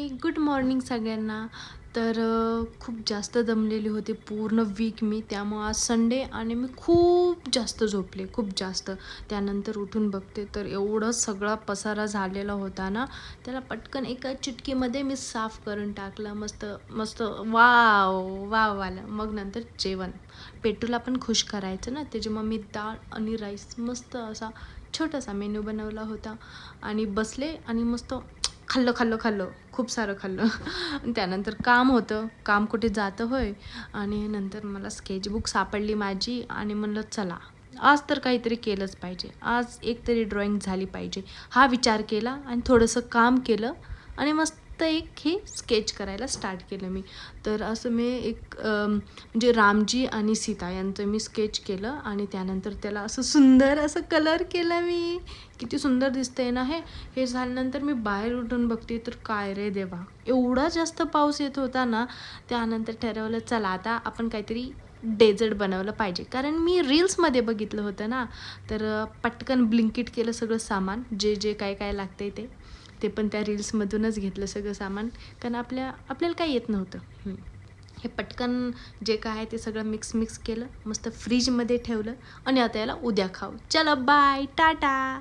हाय, good morning सगळ्यांना. तर खूप जास्त दमलेली होते पूर्ण वीक मी, त्यामुळं आज संडे आणि मी खूप जास्त झोपले, खूप जास्त. त्यानंतर उठून बघते तर एवढं सगळा पसारा झालेला होता ना, त्याला पटकन एका चिटकीमध्ये मी साफ करून टाकलं. मस्त मस्त वाव वाव आलं. मग नंतर जेवण, पेटूला पण खुश करायचं ना, त्याच्यामुळे मी डाळ आणि राईस मस्त असा छोटासा मेनू बनवला होता आणि बसले आणि मस्त खाल्लं खाल्लं खाल्लं, खूप सारं खाल्लं. त्यानंतर काम होतं, काम कुठे जातं होय. आणि नंतर मला स्केचबुक सापडली माझी आणि म्हणलं चला आज तर काहीतरी केलंच पाहिजे, आज एक तरी ड्रॉइंग झाली पाहिजे, हा विचार केला आणि थोडंसं काम केलं आणि मस्त एक हे स्केच करायला स्टार्ट केलं मी. तर असं मी एक म्हणजे रामजी आणि सीता यांचं मी स्केच केलं आणि त्यानंतर त्याला असं सुंदर असं कलर केलं मी. किती सुंदर दिसतंय ना हे. हे झाल्यानंतर मी बाहेर उठून बघते तर काय रे देवा, एवढा जास्त पाऊस येत होता ना. त्यानंतर ठरवलं चला आता आपण काहीतरी डेझर्ट बनवलं पाहिजे, कारण मी रील्समध्ये बघितलं होतं ना. तर पटकन ब्लिंकिट केलं सगळं सामान, जे जे काय काय लागतंय ते पण त्या रील्समधूनच घेतलं सगळं सामान, कारण आपल्याला काही येत नव्हतं. हे पटकन जे काय आहे ते सगळं मिक्स केलं, मस्त फ्रीजमध्ये ठेवलं आणि आता याला उद्या खाऊ. चला बाय, टाटा.